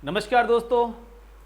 नमस्कार दोस्तों,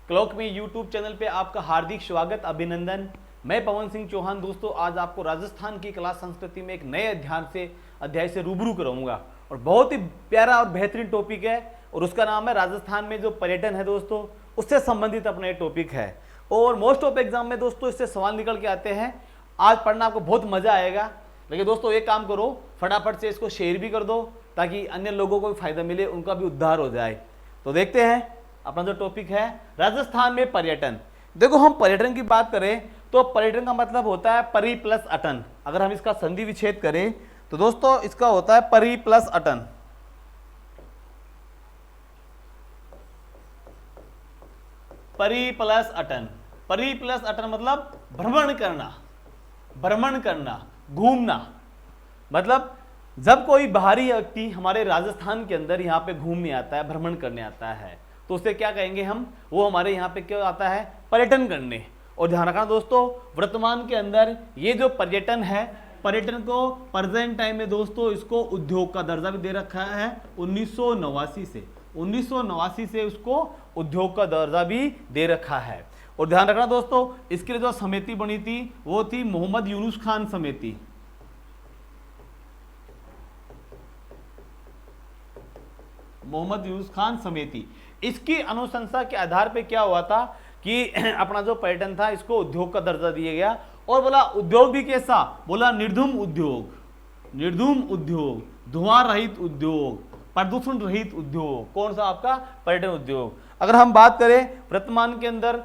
क्लॉक में यूट्यूब चैनल पे आपका हार्दिक स्वागत, अभिनंदन। मैं पवन सिंह चौहान। दोस्तों, आज आपको राजस्थान की कला संस्कृति में एक नए अध्याय से रूबरू कराऊंगा और बहुत ही प्यारा और बेहतरीन टॉपिक है और उसका नाम है राजस्थान में जो पर्यटन है दोस्तों, उससे संबंधित अपना ये टॉपिक है। और मोस्ट ऑफ एग्जाम में दोस्तों इससे सवाल निकल के आते हैं। आज पढ़ना आपको बहुत मजा आएगा। लेकिन दोस्तों एक काम करो, फटाफट से इसको शेयर भी कर दो ताकि अन्य लोगों को भी फायदा मिले, उनका भी उद्धार हो जाए। तो देखते हैं अपना जो टॉपिक है राजस्थान में पर्यटन। देखो, हम पर्यटन की बात करें तो पर्यटन का मतलब होता है परि प्लस अटन। अगर हम इसका संधि विच्छेद करें तो दोस्तों इसका होता है परि प्लस अटन। परि प्लस अटन, परि प्लस अटन मतलब भ्रमण करना, भ्रमण करना, घूमना। मतलब जब कोई बाहरी व्यक्ति हमारे राजस्थान के अंदर यहाँ पे घूमने आता है, भ्रमण करने आता है, तो उसे क्या कहेंगे हम? वो हमारे यहाँ पे क्यों आता है? पर्यटन करने। और ध्यान रखना दोस्तों, वर्तमान के अंदर ये जो पर्यटन है, पर्यटन को प्रेजेंट टाइम में दोस्तों इसको उद्योग का दर्जा भी दे रखा है 1989 से उसको उद्योग का दर्जा भी दे रखा है। और ध्यान रखना दोस्तों, इसके लिए जो समिति बनी थी वो थी मोहम्मद यूनुस खान समिति। मोहम्मद यूनुस खान समिति। इसकी अनुशंसा के आधार पे क्या हुआ था कि अपना जो पर्यटन था इसको उद्योग का दर्जा दिया गया। और बोला उद्योग भी कैसा? बोला निर्धूम उद्योग, निर्धूम उद्योग, धुआं रहित उद्योग, प्रदूषण रहित उद्योग। कौन सा? आपका पर्यटन उद्योग। अगर हम बात करें वर्तमान के अंदर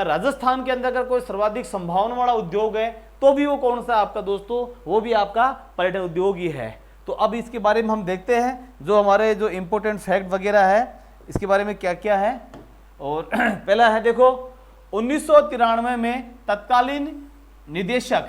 राजस्थान के अंदर अगर कोई सर्वाधिक संभावना वाला उद्योग है तो भी वो कौन सा आपका दोस्तों? वो भी आपका पर्यटन उद्योग ही है। तो अब इसके बारे में हम देखते हैं जो हमारे जो इंपॉर्टेंट फैक्ट वगैरह है इसके बारे में क्या क्या है। और पहला है, देखो 1993 में तत्कालीन निदेशक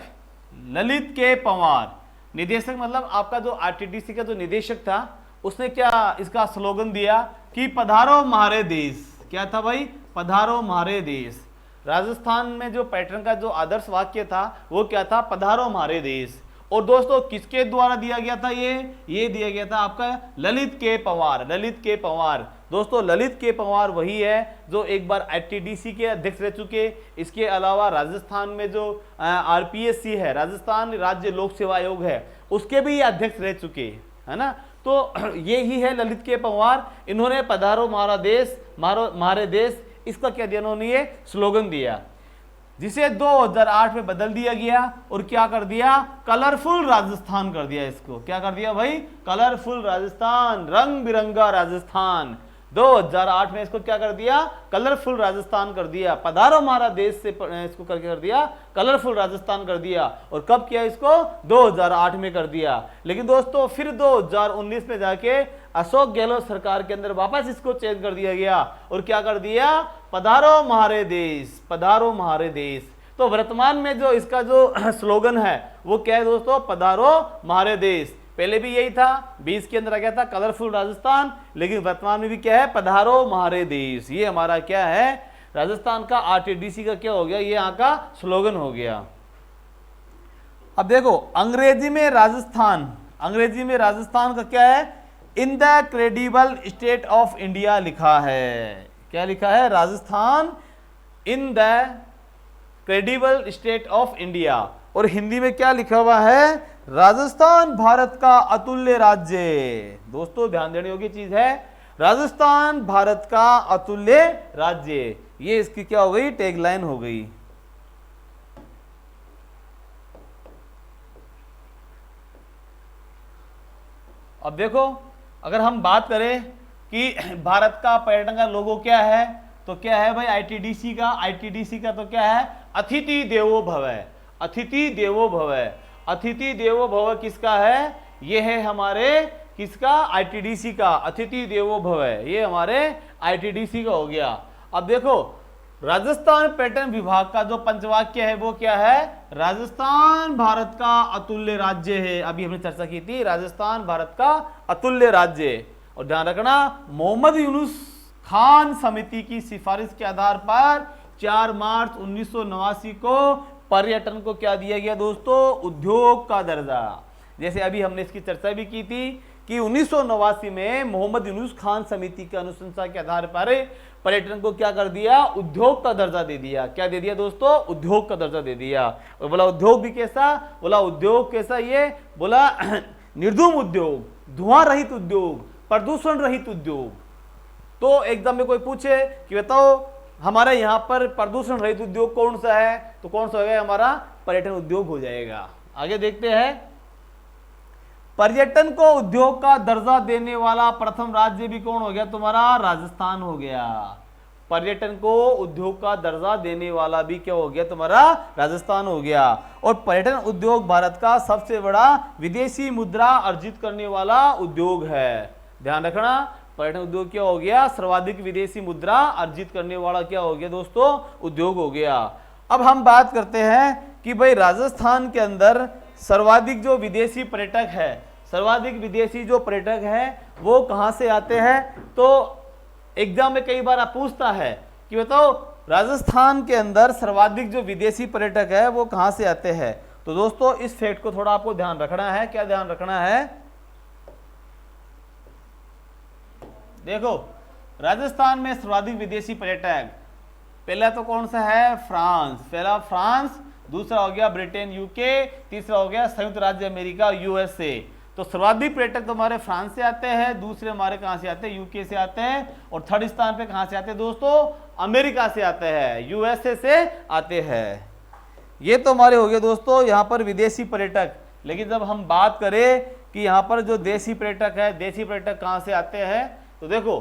ललित के पंवार, निदेशक मतलब आपका जो आरटीडीसी का जो निदेशक था, उसने क्या इसका स्लोगन दिया कि पधारो म्हारे देश। क्या था भाई? पधारो म्हारे देश। राजस्थान में जो पर्यटन का जो आदर्श वाक्य था वो क्या था? पधारो म्हारे देश। और दोस्तों किसके द्वारा दिया गया था? ये दिया गया था आपका ललित के पंवार। ललित के पंवार दोस्तों, ललित के पंवार वही है जो एक बार आईटीडीसी के अध्यक्ष रह चुके। इसके अलावा राजस्थान में जो आरपीएससी है, राजस्थान राज्य लोक सेवा आयोग है, उसके भी अध्यक्ष रह चुके, है ना। तो ये ही है ललित के पंवार। इन्होंने पधारो म्हारा देश, म्हारे देश, इसका क्या दिया? इन्होंने ये स्लोगन दिया, जिसे 2008 में बदल दिया गया और क्या कर दिया? कलरफुल राजस्थान कर दिया इसको। क्या कर दिया भाई? कलरफुल राजस्थान, रंग बिरंगा राजस्थान। 2008 में इसको क्या कर दिया? कलरफुल राजस्थान कर दिया। पधारो हमारा देश से इसको करके कर दिया कलरफुल राजस्थान कर दिया। और कब किया इसको? 2008 में कर दिया। लेकिन दोस्तों फिर 2019 में जाके अशोक गहलोत सरकार के अंदर वापस इसको चेंज कर दिया गया और क्या कर दिया? पधारो म्हारे देश, पधारो म्हारे देश। तो वर्तमान में जो इसका जो स्लोगन है वो क्या है दोस्तों? पधारो म्हारे देश। पहले भी यही था, 20 के अंदर आ गया था कलरफुल राजस्थान, लेकिन वर्तमान में भी क्या है? पधारो म्हारे देश। ये हमारा क्या है? राजस्थान का आरटीडीसी का क्या हो गया? ये यहाँ का स्लोगन हो गया। अब देखो अंग्रेजी में राजस्थान, अंग्रेजी में राजस्थान का क्या है? In the credible state of India लिखा है। क्या लिखा है? Rajasthan in the credible state of India. और हिंदी में क्या लिखा हुआ है? राजस्थान भारत का अतुल्य राज्य। दोस्तों ध्यान देने योग्य चीज है, राजस्थान भारत का अतुल्य राज्य। ये इसकी क्या हो गई? टैगलाइन हो गई। अब देखो अगर हम बात करें कि भारत का पर्यटन का लोगो क्या है, तो क्या है भाई? आईटीडीसी का। आईटीडीसी का तो क्या है? अतिथि देवो भव। अतिथि देवो भव। अतिथि देवो भव किसका है? ये है हमारे किसका? आईटीडीसी का। अतिथि देवो भव ये हमारे आईटीडीसी का हो गया। अब देखो राजस्थान पर्यटन विभाग का जो पंचवाक्य है वो क्या है? राजस्थान भारत का अतुल्य राज्य है। अभी हमने चर्चा की थी, राजस्थान भारत का अतुल्य राज्य। और ध्यान रखना, मोहम्मद यूनुस खान समिति की सिफारिश के आधार पर 4 मार्च 1989 को पर्यटन को क्या दिया गया दोस्तों? उद्योग का दर्जा। जैसे अभी हमने इसकी चर्चा भी की थी कि 1989 में मोहम्मद यूनुस खान समिति की अनुशंसा के आधार पर पर्यटन को क्या कर दिया, उद्योग का दर्जा दे दिया। क्या दे दिया दोस्तों, उद्योग का दर्जा दे दिया। और बोला उद्योग भी कैसा, बोला उद्योग कैसा, ये बोला निर्धूम उद्योग, धुआं रहित उद्योग, प्रदूषण रहित उद्योग। तो एग्जाम में कोई पूछे कि बताओ हमारे यहाँ पर प्रदूषण रहित उद्योग कौन सा है, तो कौन सा हो गया, हमारा पर्यटन उद्योग हो जाएगा। आगे देखते हैं, पर्यटन को उद्योग का दर्जा देने वाला प्रथम राज्य भी कौन हो गया, तुम्हारा राजस्थान हो गया। पर्यटन को उद्योग का दर्जा देने वाला भी क्या हो गया, तुम्हारा राजस्थान हो गया। और पर्यटन उद्योग भारत का सबसे बड़ा विदेशी मुद्रा अर्जित करने वाला उद्योग है। ध्यान रखना, पर्यटन उद्योग क्या हो गया, सर्वाधिक विदेशी मुद्रा अर्जित करने वाला क्या हो गया दोस्तों, उद्योग हो गया। अब हम बात करते हैं कि भाई राजस्थान के अंदर सर्वाधिक जो विदेशी पर्यटक है, सर्वाधिक विदेशी जो पर्यटक है वो कहां से आते हैं। तो एग्जाम में कई बार आप पूछता है कि बताओ राजस्थान के अंदर सर्वाधिक जो विदेशी पर्यटक है वो कहां से आते हैं। तो दोस्तों इस फैक्ट को थोड़ा आपको ध्यान रखना है। क्या ध्यान रखना है, देखो राजस्थान में सर्वाधिक विदेशी पर्यटक पहला तो कौन सा है, फ्रांस। पहला फ्रांस, दूसरा हो गया ब्रिटेन यूके, तीसरा हो गया संयुक्त राज्य अमेरिका यूएसए। तो सर्वाधिक पर्यटक तो हमारे फ्रांस से आते हैं, दूसरे हमारे कहां से आते हैं, यूके से आते हैं, और थर्ड स्थान पे कहां से आते हैं दोस्तों, अमेरिका से आते हैं, यूएसए से आते हैं। ये तो हमारे हो गए दोस्तों यहाँ पर विदेशी पर्यटक। लेकिन जब हम बात करें कि यहाँ पर जो देशी पर्यटक है, देशी पर्यटक कहां से आते हैं, तो देखो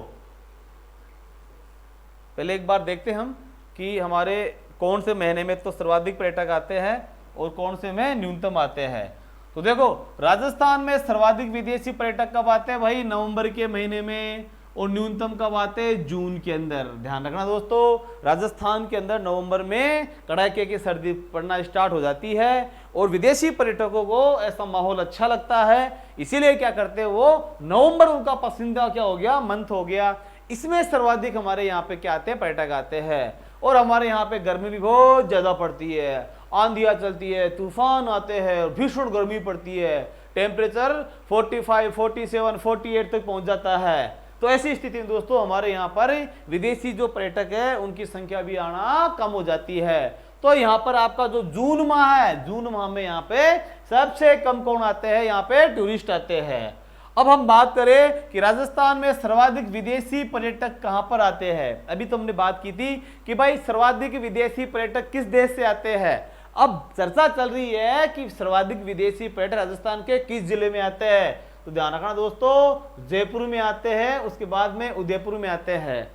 पहले एक बार देखते हम कि हमारे कौन से महीने में तो सर्वाधिक पर्यटक आते हैं और कौन से में न्यूनतम आते हैं। तो देखो राजस्थान में सर्वाधिक विदेशी पर्यटक कब आते हैं भाई, नवंबर के महीने में, और न्यूनतम कब आते हैं, जून के अंदर। ध्यान रखना दोस्तों, राजस्थान के अंदर नवंबर में कड़ाके की सर्दी पड़ना स्टार्ट हो जाती है और विदेशी पर्यटकों को ऐसा माहौल अच्छा लगता है, इसीलिए क्या करते हैं वो नवंबर उनका पसंदीदा क्या हो गया, मंथ हो गया। इसमें सर्वाधिक हमारे यहाँ पे क्या आते हैं, पर्यटक आते हैं। और हमारे यहाँ पे गर्मी भी बहुत ज्यादा पड़ती है, आंधियां चलती है, तूफान आते हैं, भीषण गर्मी पड़ती है, टेम्परेचर 45, 47, 48 तक पहुंच जाता है। तो ऐसी स्थिति में दोस्तों हमारे यहाँ पर विदेशी जो पर्यटक है उनकी संख्या भी आना कम हो जाती है। तो यहाँ पर आपका जो जून माह है, जून माह में यहाँ पे सबसे कम कौन आते हैं, यहाँ पे टूरिस्ट आते हैं। अब हम बात करें कि राजस्थान में सर्वाधिक विदेशी पर्यटक कहां पर आते हैं। अभी तो हमने बात की थी कि भाई सर्वाधिक विदेशी पर्यटक किस देश से आते हैं। अब चर्चा चल रही है कि सर्वाधिक विदेशी पर्यटक राजस्थान के किस जिले में आते हैं। तो ध्यान रखना दोस्तों, जयपुर में आते हैं, उसके बाद में उदयपुर में आते हैं।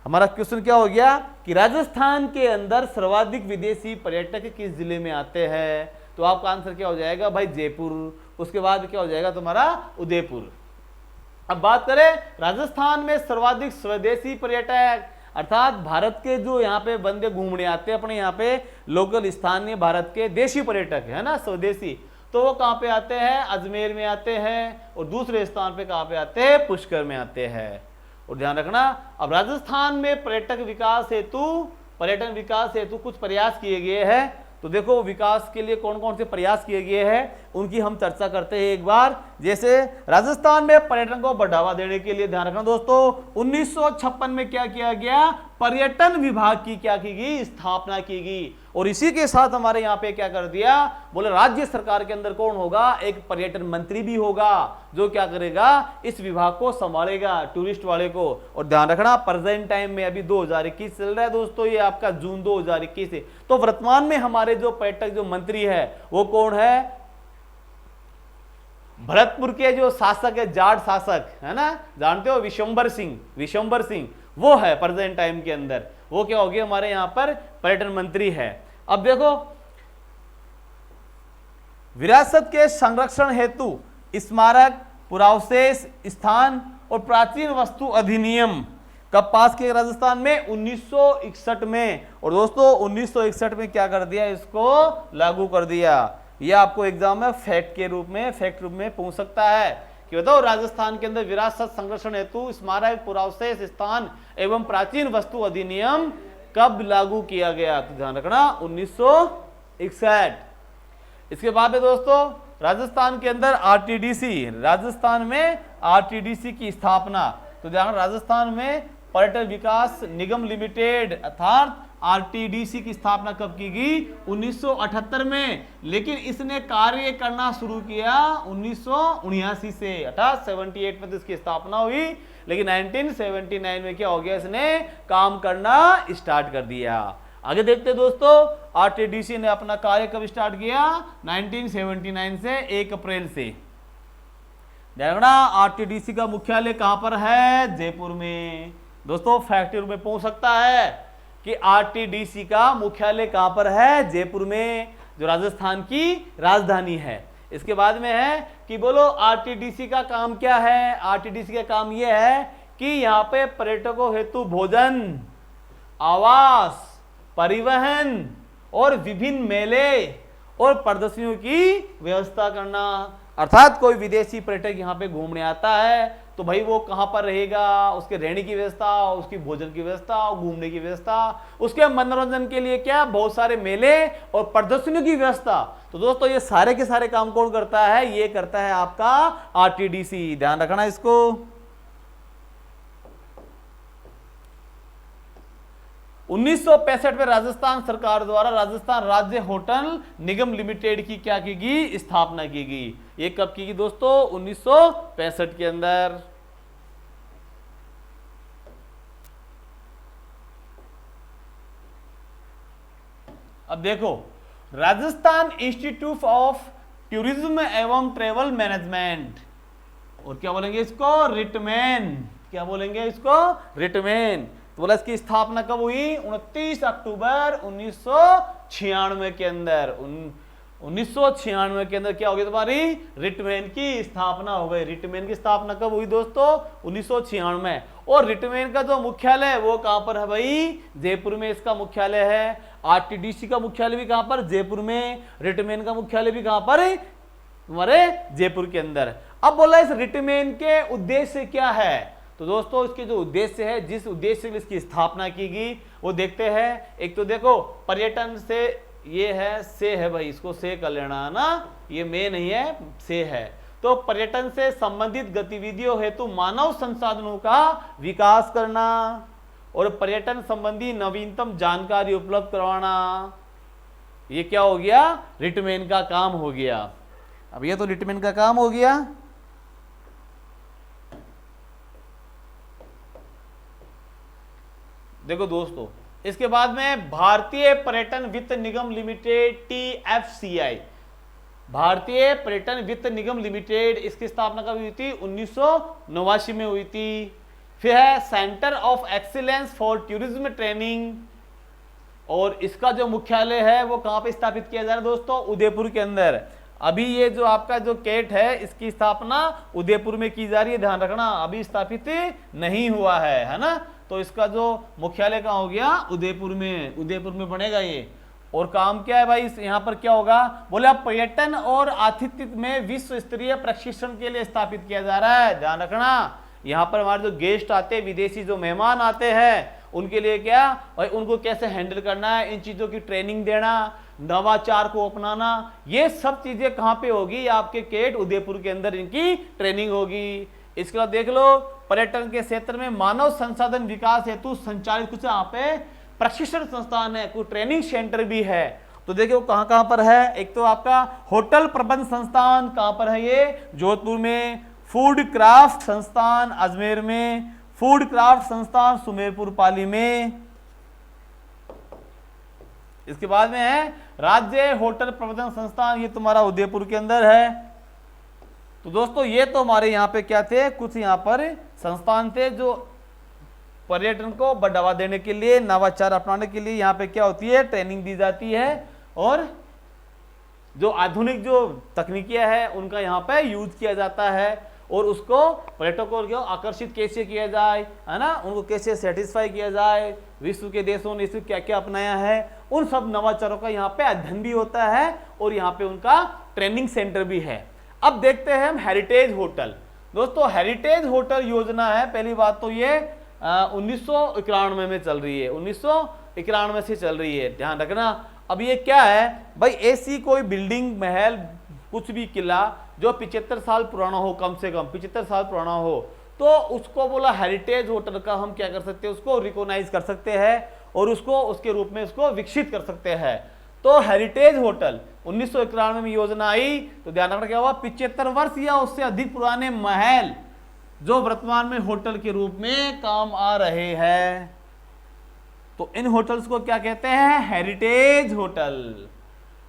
हमारा क्वेश्चन क्या हो गया कि राजस्थान के अंदर सर्वाधिक विदेशी पर्यटक किस जिले में आते हैं। तो आपका आंसर क्या हो जाएगा भाई, जयपुर। उसके बाद क्या हो जाएगा तुम्हारा, उदयपुर। अब बात करें राजस्थान में सर्वाधिक स्वदेशी पर्यटक, अर्थात भारत के जो यहाँ पे बंदे घूमने आते हैं, अपने यहाँ पे लोकल स्थानीय भारत के देशी पर्यटक है ना, स्वदेशी, तो वो कहाँ पे आते हैं, अजमेर में आते हैं, और दूसरे स्थान पे कहाँ पे आते हैं, पुष्कर में आते हैं। और ध्यान रखना, अब राजस्थान में पर्यटन विकास हेतु कुछ प्रयास किए गए हैं। तो देखो विकास के लिए कौन कौन से प्रयास किए गए हैं उनकी हम चर्चा करते हैं एक बार। जैसे राजस्थान में पर्यटन को बढ़ावा देने के लिए ध्यान रखना दोस्तों, 1956 में क्या किया गया, पर्यटन विभाग की क्या की गई, स्थापना की गई। और इसी के साथ हमारे यहाँ पे क्या कर दिया, बोले राज्य सरकार के अंदर कौन होगा, एक पर्यटन मंत्री भी होगा जो क्या करेगा, इस विभाग को संभालेगा, टूरिस्ट वाले को। और ध्यान रखना प्रेजेंट टाइम में अभी 2021 चल रहा है दोस्तों, ये आपका जून 2021 है। तो वर्तमान में हमारे जो पर्यटक जो मंत्री है वो कौन है, भरतपुर के जो शासक है, जाट शासक है ना, जानते हो, विशंबर सिंह वो है प्रेजेंट टाइम के अंदर। वो क्या हो गया, हमारे यहां पर पर्यटन मंत्री है। अब देखो विरासत के संरक्षण हेतु स्मारक, पुरावशेष स्थान और प्राचीन वस्तु अधिनियम कब पास किया राजस्थान में, 1961 में। और दोस्तों 1961 में क्या कर दिया, इसको लागू कर दिया। ये आपको एग्जाम में फैक्ट रूप में पूछ सकता है कि बताओ राजस्थान के अंदर विरासत संरक्षण हेतु स्मारक, पुरावशेष स्थान एवं प्राचीन वस्तु अधिनियम कब लागू किया गया। तो ध्यान रखना 1961। इसके बाद में दोस्तों राजस्थान के अंदर आरटीडीसी, राजस्थान में आरटीडीसी की स्थापना? तो ध्यान, राजस्थान में पर्यटन विकास निगम लिमिटेड अर्थात आरटीडीसी की स्थापना कब की गई? 1978 में। लेकिन इसने कार्य करना शुरू किया 1979 से, अर्थात 78 में तो इसकी स्थापना हुई, लेकिन 1979 में क्या हो गया, इसने काम करना स्टार्ट कर दिया। आगे देखते दोस्तों, आरटीडीसी ने अपना कार्य कब स्टार्ट किया? 1979 से 1 अप्रैल से। ध्यान रखना, आरटीडीसी का मुख्यालय कहां पर है? जयपुर में। दोस्तों फैक्ट में पूछ सकता है कि आरटीडीसी का मुख्यालय कहां पर है? जयपुर में, जो राजस्थान की राजधानी है। इसके बाद में है कि बोलो आरटीडीसी का काम क्या है? आरटीडीसी का काम यह है कि यहाँ पे पर्यटकों हेतु भोजन, आवास, परिवहन और विभिन्न मेले और प्रदर्शनियों की व्यवस्था करना। अर्थात कोई विदेशी पर्यटक यहाँ पे घूमने आता है तो भाई वो कहाँ पर रहेगा, उसके रहने की व्यवस्था, उसकी भोजन की व्यवस्था, घूमने की व्यवस्था, उसके मनोरंजन के लिए क्या, बहुत सारे मेले और प्रदर्शनियों की व्यवस्था। तो दोस्तों ये सारे के सारे काम कौन करता है? ये करता है आपका आरटीडीसी। ध्यान रखना इसको। 1965 में राजस्थान सरकार द्वारा राजस्थान राज्य होटल निगम लिमिटेड की क्या की गई? स्थापना की गई। ये कब की गई दोस्तों? 1965 के अंदर। अब देखो, राजस्थान इंस्टीट्यूट ऑफ टूरिज्म एवं ट्रेवल मैनेजमेंट, और क्या बोलेंगे इसको? रिटमैन। क्या बोलेंगे इसको? रिटमैन। तो बोला इसकी स्थापना कब हुई? 29 अक्टूबर 1996 के अंदर। 1996 के अंदर क्या हो गया तुम्हारी? रिटमैन की स्थापना हो गई। रिटमैन की स्थापना कब हुई दोस्तों? 1996। और रिटमैन का जो मुख्यालय है वो कहां पर है भाई? जयपुर में इसका मुख्यालय है। आरटीडीसी का मुख्यालय भी कहां पर? जयपुर में। रिटमैन का मुख्यालय भी कहां पर है? तुम्हारे जयपुर के अंदर। अब बोला इस रिटमैन के उद्देश्य क्या है? तो दोस्तों इसके जो उद्देश्य है, जिस उद्देश्य से इसकी स्थापना की गई वो देखते हैं। एक तो देखो पर्यटन से, ये है से है भाई, इसको से कर लेना है ना, ये में नहीं है, से है। तो पर्यटन से संबंधित गतिविधियों हेतु मानव संसाधनों का विकास करना और पर्यटन संबंधी नवीनतम जानकारी उपलब्ध करवाना, ये क्या हो गया? रिटमैन का काम हो गया। अब ये तो रिटमैन का काम हो गया। देखो दोस्तों, इसके बाद में भारतीय पर्यटन वित्त निगम लिमिटेड, TFCI, भारतीय पर्यटन वित्त निगम लिमिटेड, इसकी स्थापना कब हुई थी? 1989 में हुई थी। फिर है centre of excellence for tourism training, और इसका जो मुख्यालय है वो कहां पे स्थापित किया जा रहा है दोस्तों? उदयपुर के अंदर। अभी ये जो आपका जो केट है इसकी स्थापना उदयपुर में की जा रही है, ध्यान रखना, अभी स्थापित नहीं हुआ है ना। तो इसका जो मुख्यालय कहाँ हो गया? उदयपुर में। उदयपुर में बनेगा ये। और काम क्या है भाई यहाँ पर? क्या होगा? बोले आप पर्यटन और आतिथ्य में विश्व स्तरीय प्रशिक्षण के लिए स्थापित किया जा रहा है। ध्यान रखना, यहाँ पर हमारे जो गेस्ट आते हैं, विदेशी जो मेहमान आते हैं, उनके लिए क्या और उनको कैसे हैंडल करना है, इन चीजों की ट्रेनिंग देना, नवाचार को अपनाना, ये सब चीजें कहाँ पे होगी? आपके केट उदयपुर के अंदर इनकी ट्रेनिंग होगी। इसके बाद देख लो, पर्यटन के क्षेत्र में मानव संसाधन विकास हेतु संचालित कुछ यहाँ पे प्रशिक्षण संस्थान है, कुछ ट्रेनिंग सेंटर भी है। तो देखिए कहाँ कहाँ पर है? एक तो आपका होटल प्रबंध संस्थान कहाँ पर है? ये जोधपुर में। फूड क्राफ्ट संस्थान अजमेर में। फूड क्राफ्ट संस्थान सुमेरपुर पाली में। इसके बाद में है राज्य होटल प्रबंधन संस्थान, ये तुम्हारा उदयपुर के अंदर है। तो दोस्तों ये तो हमारे यहाँ पे क्या थे? कुछ यहाँ पर संस्थान थे जो पर्यटन को बढ़ावा देने के लिए, नवाचार अपनाने के लिए यहाँ पे क्या होती है? ट्रेनिंग दी जाती है, और जो आधुनिक जो तकनीकियां है उनका यहाँ पे यूज किया जाता है, और उसको पर्यटकों को आकर्षित कैसे किया जाए, है ना, उनको कैसे सेटिस्फाई किया जाए, विश्व के देशों ने इसको क्या क्या अपनाया है, उन सब नवाचारों का यहाँ पे अध्ययन भी होता है, और यहाँ पे उनका ट्रेनिंग सेंटर भी है। अब देखते हैं हम हेरिटेज होटल। दोस्तों हेरिटेज होटल योजना है, पहली बात तो ये 1991 में चल रही है, 1991 से चल रही है, ध्यान रखना। अब ये क्या है भाई? ऐसी कोई बिल्डिंग, महल, कुछ भी किला जो 75 साल पुराना हो, कम से कम 75 साल पुराना हो, तो उसको बोला हेरिटेज होटल का हम क्या कर सकते हैं, उसको रिकॉग्नाइज कर सकते हैं और उसको उसके रूप में उसको विकसित कर सकते हैं। तो हेरिटेज होटल 1991 में योजना आई, तो ध्यान रखना क्या हुआ, 75 वर्ष या उससे अधिक पुराने महल जो वर्तमान में होटल के रूप में काम आ रहे हैं, तो इन होटल्स को क्या कहते हैं, हेरिटेज होटल।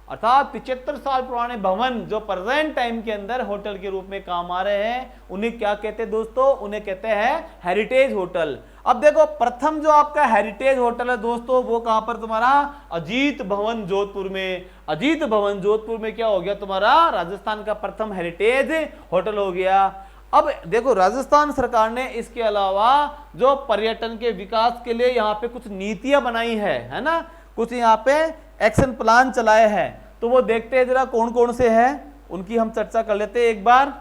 अर्थात 75 साल पुराने भवन जो प्रेजेंट टाइम के अंदर होटल के रूप में काम आ रहे हैं, उन्हें क्या कहते हैं दोस्तों, उन्हें कहते हैं हेरिटेज होटल। अब देखो प्रथम जो आपका हेरिटेज होटल है दोस्तों, वो कहां पर तुम्हारा, अजीत भवन जोधपुर में। अजीत भवन जोधपुर में क्या हो गया तुम्हारा, राजस्थान का प्रथम हेरिटेज होटल हो गया। अब देखो राजस्थान सरकार ने इसके अलावा जो पर्यटन के विकास के लिए यहाँ पे कुछ नीतियां बनाई है ना, कुछ यहाँ पे एक्शन प्लान चलाए हैं, तो वो देखते हैं जरा कौन कौन से हैं, उनकी हम चर्चा कर लेते हैं एक बार।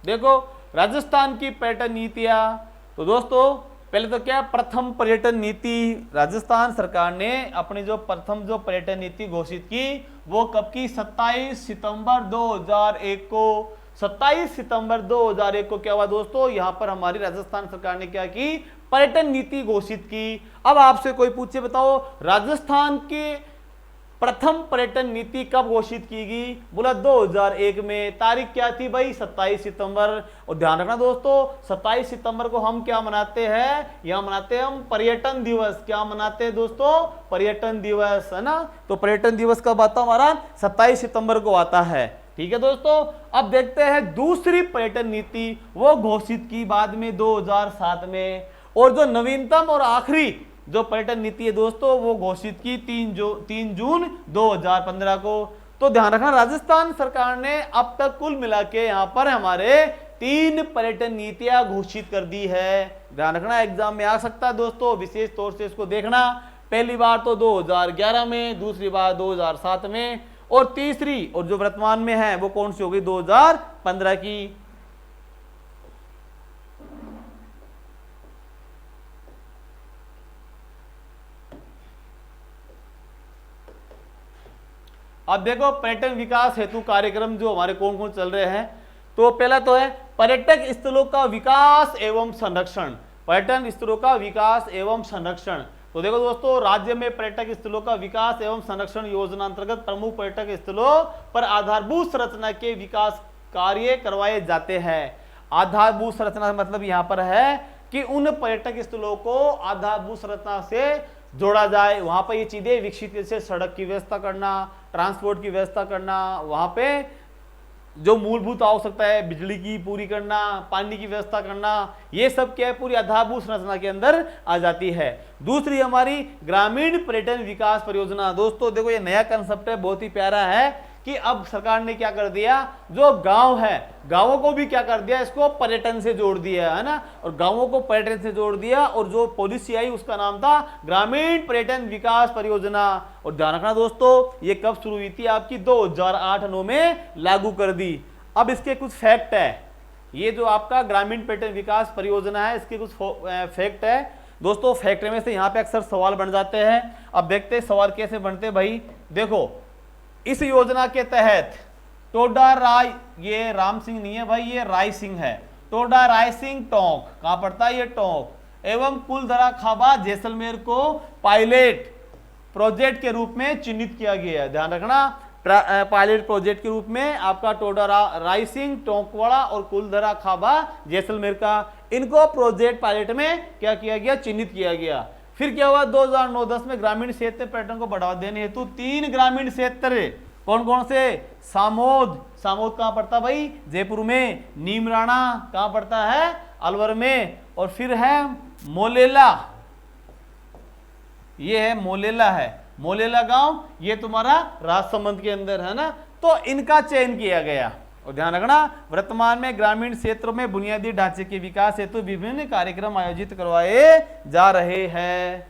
देखो राजस्थान की पर्यटन नीतियां, तो दोस्तों पहले तो क्या, प्रथम पर्यटन नीति राजस्थान सरकार ने अपनी जो प्रथम जो पर्यटन नीति घोषित की वो कब की, 27 सितंबर 2001 को। 27 सितंबर 2001 को क्या हुआ दोस्तों, यहां पर हमारी राजस्थान सरकार ने क्या की, पर्यटन नीति घोषित की। अब आपसे कोई पूछे बताओ राजस्थान के प्रथम पर्यटन नीति कब घोषित की गई, बोला 2001 में। तारीख क्या थी भाई, 27 सितंबर। और ध्यान रखना दोस्तों 27 सितंबर को हम क्या मनाते हैं, यहां मनाते हैं हम पर्यटन दिवस। क्या मनाते हैं दोस्तों, पर्यटन दिवस, है ना। तो पर्यटन दिवस कब आता हमारा, 27 सितंबर को आता है, ठीक है दोस्तों। अब देखते हैं दूसरी पर्यटन नीति, वो घोषित की बाद में 2007 में। और जो नवीनतम और आखिरी जो पर्यटन नीति है दोस्तों, वो घोषित की 3 जून 2015 को। तो ध्यान रखना राजस्थान सरकार ने अब तक कुल मिला के यहाँ पर हमारे 3 पर्यटन नीतियां घोषित कर दी है। ध्यान रखना एग्जाम में आ सकता है दोस्तों, विशेष तौर से इसको देखना। पहली बार तो 2011 में, दूसरी बार 2007 में, और तीसरी और जो वर्तमान में है वो कौन सी होगी, 2015 की। अब देखो पर्यटन विकास हेतु कार्यक्रम जो हमारे कौन कौन चल रहे हैं, तो पहला तो है पर्यटक स्थलों का विकास एवं संरक्षण। पर्यटन स्थलों का विकास एवं संरक्षण, तो देखो दोस्तों राज्य में पर्यटक स्थलों का विकास एवं संरक्षण योजना अंतर्गत प्रमुख पर्यटक स्थलों पर आधारभूत संरचना के विकास कार्य करवाए जाते हैं। आधारभूत संरचना मतलब यहाँ पर है कि उन पर्यटक स्थलों को आधारभूत संरचना से जोड़ा जाए, वहां पर ये चीजें विकसित, जैसे सड़क की व्यवस्था करना, ट्रांसपोर्ट की व्यवस्था करना, वहां पे जो मूलभूत आवश्यकता है बिजली की पूरी करना, पानी की व्यवस्था करना, ये सब क्या है पूरी आधारभूत संरचना के अंदर आ जाती है। दूसरी हमारी ग्रामीण पर्यटन विकास परियोजना। दोस्तों देखो ये नया कंसेप्ट है, बहुत ही प्यारा है कि अब सरकार ने क्या कर दिया, जो गांव है गांवों को भी क्या कर दिया, इसको पर्यटन से जोड़ दिया है ना, और गांवों को पर्यटन से जोड़ दिया। और जो पॉलिसी आई उसका नाम था ग्रामीण पर्यटन विकास परियोजना। और ध्यान रखना दोस्तों ये कब शुरू हुई थी आपकी, 2008-9 में लागू कर दी। अब इसके कुछ फैक्ट है, ये जो आपका ग्रामीण पर्यटन विकास परियोजना है इसके कुछ फैक्ट है दोस्तों। फैक्ट में से यहाँ पे अक्सर सवाल बन जाते हैं। अब देखते हैं सवाल कैसे बनते भाई। देखो इस योजना के तहत टोडा राय, ये राम सिंह नहीं है भाई, ये राय सिंह है, टोडा राय सिंह टोंक, कहां पड़ता है ये टोंक, एवं कुलधरा खाबा जैसलमेर को पायलट प्रोजेक्ट के रूप में चिन्हित किया गया है। ध्यान रखना पायलट प्रोजेक्ट के रूप में आपका टोडा राय सिंह टोंकवाड़ा और कुलधरा खाबा जैसलमेर का, इनको प्रोजेक्ट पायलट में क्या किया गया, चिन्हित किया गया। फिर क्या हुआ 2009-10 में ग्रामीण क्षेत्र पर्यटन को बढ़ावा देने हेतु 3 ग्रामीण क्षेत्र, कौन कौन से, सामोद, सामोद कहां पड़ता भाई, जयपुर में, नीमराणा कहां पड़ता है, अलवर में, और फिर है मोलेला, ये है मोलेला, है मोलेला गांव, ये तुम्हारा राजसमंद के अंदर है ना। तो इनका चयन किया गया। और ध्यान रखना वर्तमान में ग्रामीण क्षेत्रों में बुनियादी ढांचे के विकास हेतु विभिन्न कार्यक्रम आयोजित करवाए जा रहे हैं।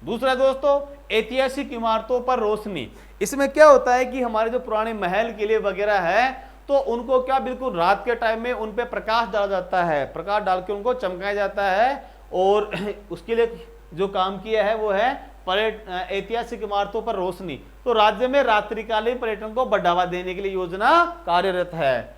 दूसरा दोस्तों ऐतिहासिक इमारतों पर रोशनी। इसमें क्या होता है कि हमारे जो पुराने महल किले वगैरह है, तो उनको क्या बिल्कुल रात के टाइम में उन पे प्रकाश डाला जाता है, प्रकाश डाल के उनको चमकाया जाता है, और उसके लिए जो काम किया है वो है ऐतिहासिक इमारतों पर रोशनी। तो राज्य में रात्रिकालीन पर्यटन को बढ़ावा देने के लिए योजना कार्यरत है।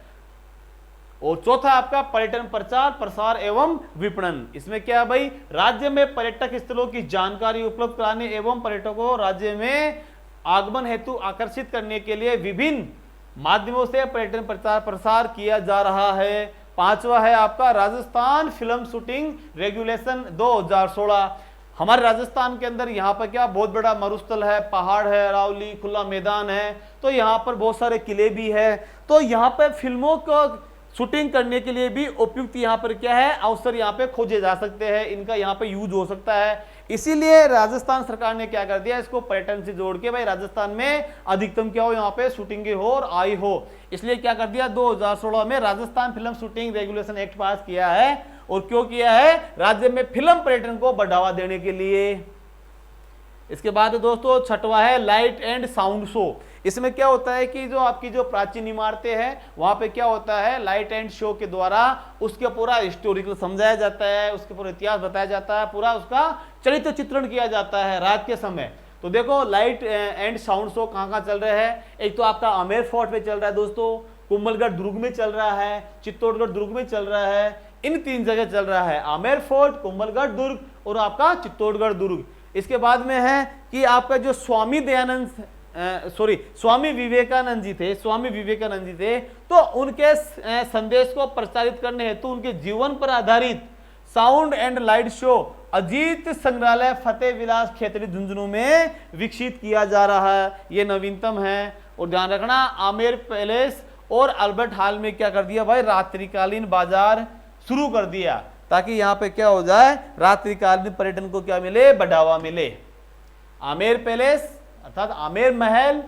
और चौथा आपका पर्यटन प्रचार प्रसार एवं विपणन। इसमें क्या है भाई, राज्य में पर्यटक स्थलों की जानकारी उपलब्ध कराने एवं पर्यटकों को राज्य में आगमन हेतु आकर्षित करने के लिए विभिन्न माध्यमों से पर्यटन प्रचार प्रसार किया जा रहा है। पांचवा है आपका राजस्थान फिल्म शूटिंग रेगुलेशन 2016। हमारे राजस्थान के अंदर यहाँ पर क्या बहुत बड़ा मरुस्थल है, पहाड़ है, अरावली खुला मैदान है, तो यहाँ पर बहुत सारे किले भी है। तो यहाँ पर फिल्मों को शूटिंग करने के लिए भी उपयुक्त यहाँ पर क्या है, अवसर यहाँ पे खोजे जा सकते हैं, इनका यहाँ पे यूज हो सकता है। इसीलिए राजस्थान सरकार ने क्या कर दिया, इसको पर्यटन से जोड़ के भाई राजस्थान में अधिकतम क्या हो, यहाँ पे शूटिंग हो और आई हो। इसलिए क्या कर दिया, 2016 में Rajasthan film shooting regulation act पास किया है। और क्यों किया है, राज्य में फिल्म पर्यटन को बढ़ावा देने के लिए। इसके बाद दोस्तों छठवा है लाइट एंड साउंड शो। इसमें क्या होता है कि जो आपकी जो प्राचीन इमारतें हैं वहां पे क्या होता है, लाइट एंड शो के द्वारा उसके पूरा हिस्टोरिकल समझाया जाता है, उसके पूरा इतिहास बताया जाता है, पूरा उसका चरित्र चित्रण किया जाता है रात के समय। तो देखो लाइट एंड साउंड शो कहाँ कहाँ चल रहे हैं। एक तो आपका आमेर फोर्ट में चल रहा है दोस्तों, कुंभलगढ़ दुर्ग में चल रहा है, चित्तौड़गढ़ दुर्ग में चल रहा है, इन 3 जगह चल रहा है, आमेर फोर्ट, कुंभलगढ़ दुर्ग और आपका चित्तौड़गढ़ दुर्ग। इसके बाद में है कि आपका जो स्वामी विवेकानंद जी थे, तो उनके संदेश को प्रचारित करने हेतु उनके जीवन पर आधारित sound and light show Ajit संग्रहालय फतेह विलास खेतड़ी झुंझुनू में विकसित किया जा रहा है। ये नवीनतम है। और ध्यान रखना, आमेर पैलेस और अल्बर्ट हॉल में क्या कर दिया भाई, रात्रिकालीन बाजार शुरू कर दिया, ताकि यहाँ पे क्या हो जाए, रात्रिकालीन पर्यटन को क्या मिले, बढ़ावा मिले। आमेर पैलेस अर्थात आमेर महल,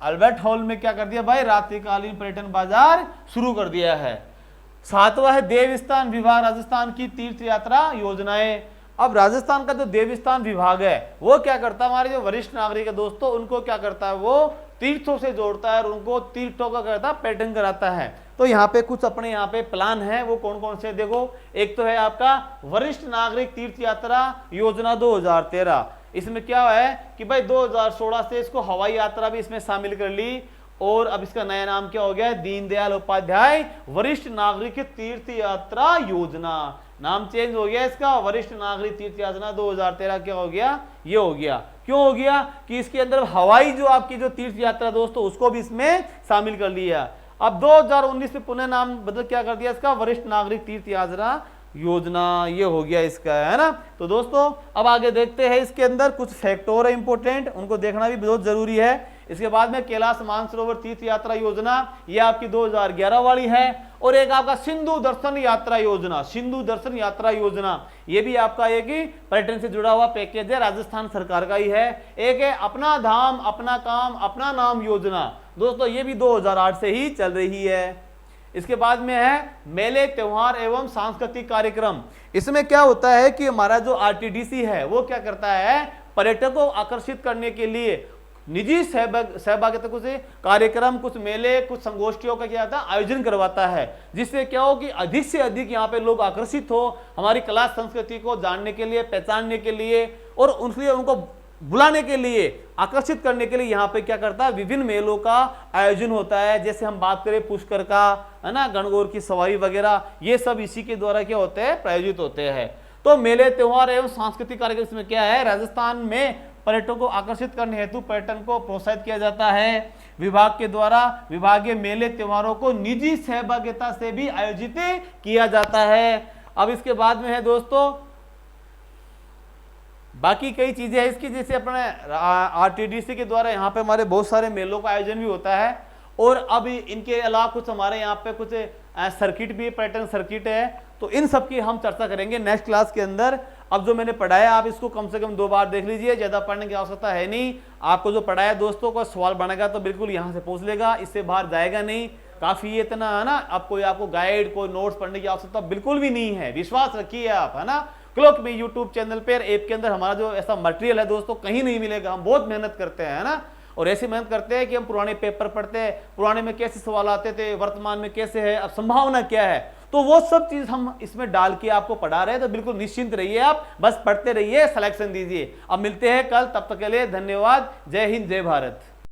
अल्बर्ट हॉल में क्या कर दिया भाई, रात्रिकालीन पर्यटन बाजार शुरू कर दिया है। सातवां है देवस्थान विभाग राजस्थान की तीर्थ यात्रा योजनाएं। अब राजस्थान का जो देवस्थान विभाग है वो क्या करता है, हमारे जो वरिष्ठ नागरिक है दोस्तों, उनको क्या करता है, वो तीर्थों से जोड़ता है और उनको तीर्थों का करता है पर्यटन कराता है। तो यहाँ पे कुछ अपने यहाँ पे प्लान है, वो कौन कौन से देखो। एक तो है आपका वरिष्ठ नागरिक तीर्थ यात्रा योजना 2013। इसमें क्या है कि भाई 2016 से इसको हवाई यात्रा भी इसमें शामिल कर ली, और अब इसका नया नाम क्या हो गया, दीनदयाल उपाध्याय वरिष्ठ नागरिक तीर्थ यात्रा योजना। नाम चेंज हो गया इसका, वरिष्ठ नागरिक तीर्थ यात्रा 2013 क्या हो गया, ये हो गया। क्यों हो गया कि इसके अंदर हवाई जो आपकी जो तीर्थ यात्रा दोस्तों उसको भी इसमें शामिल कर लिया। अब 2019 में पुनः नाम बदल क्या कर दिया इसका, वरिष्ठ नागरिक तीर्थ यात्रा योजना, ये हो गया इसका, है ना। तो दोस्तों अब आगे देखते हैं, इसके अंदर कुछ फैक्टर है इंपोर्टेंट, उनको देखना भी बहुत जरूरी है। इसके बाद में कैलाश मानसरोवर तीर्थ यात्रा योजना, ये आपकी 2011 वाली है। और एक आपका सिंधु दर्शन यात्रा योजना, सिंधु दर्शन यात्रा योजना, ये भी आपका एक ही पर्यटन से जुड़ा हुआ पैकेज है, राजस्थान सरकार का ही है। एक है अपना धाम अपना काम अपना नाम योजना, दोस्तों ये भी 2008 से ही चल रही है। इसके बाद में है मेले त्योहार एवं सांस्कृतिक कार्यक्रम। इसमें क्या होता है कि हमारा जो आरटीडीसी है वो क्या करता है, पर्यटकों को आकर्षित करने के लिए निजी सहभागिता कुछ कार्यक्रम, कुछ मेले, कुछ संगोष्ठियों का क्या होता है, आयोजन करवाता है, जिससे क्या हो कि अधिक से अधिक यहाँ पे लोग आकर्षित हो हमारी कला संस्कृति को जानने के लिए, पहचानने के लिए, और उनको बुलाने के लिए, आकर्षित करने के लिए यहाँ पे क्या करता है, विभिन्न मेलों का आयोजन होता है। जैसे हम बात करें पुष्कर का, है ना, गणगौर की सवारी वगैरह, ये सब इसी के द्वारा क्या होते हैं, प्रायोजित होते हैं। तो मेले त्योहार एवं सांस्कृतिक कार्यक्रम इसमें क्या है, राजस्थान में पर्यटकों को आकर्षित करने हेतु पर्यटन को प्रोत्साहित किया जाता है। विभाग के द्वारा विभागीय मेले त्योहारों को निजी सहभागिता से भी आयोजित किया जाता है। अब इसके बाद में है दोस्तों बाकी कई चीजें हैं इसकी, जैसे अपने आरटीडीसी के द्वारा यहाँ पे हमारे बहुत सारे मेलों का आयोजन भी होता है। और अब इनके अलावा कुछ हमारे यहाँ पे कुछ सर्किट भी, पर्यटन सर्किट है, तो इन सब की हम चर्चा करेंगे नेक्स्ट क्लास के अंदर। अब जो मैंने पढ़ाया आप इसको कम से कम 2 बार देख लीजिए, ज्यादा पढ़ने की आवश्यकता है नहीं। आपको जो पढ़ाया दोस्तों का सवाल बनेगा तो बिल्कुल यहाँ से पूछ लेगा, इससे बाहर जाएगा नहीं। काफी इतना है ना, अब कोई आपको गाइड, कोई नोट्स पढ़ने की आवश्यकता बिल्कुल भी नहीं है, विश्वास रखिए आप, है ना। क्लॉक में यूट्यूब चैनल पर ऐप के अंदर हमारा जो ऐसा मटेरियल है दोस्तों कहीं नहीं मिलेगा, हम बहुत मेहनत करते हैं, है ना। और ऐसी मेहनत करते हैं कि हम पुराने पेपर पढ़ते हैं, पुराने में कैसे सवाल आते थे, वर्तमान में कैसे है, अब संभावना क्या है, तो वो सब चीज हम इसमें डाल के आपको पढ़ा रहे हैं। तो बिल्कुल निश्चिंत रहिए, आप बस पढ़ते रहिए, सिलेक्शन दीजिए। अब मिलते हैं कल, तब तक के लिए धन्यवाद। जय हिंद, जय भारत।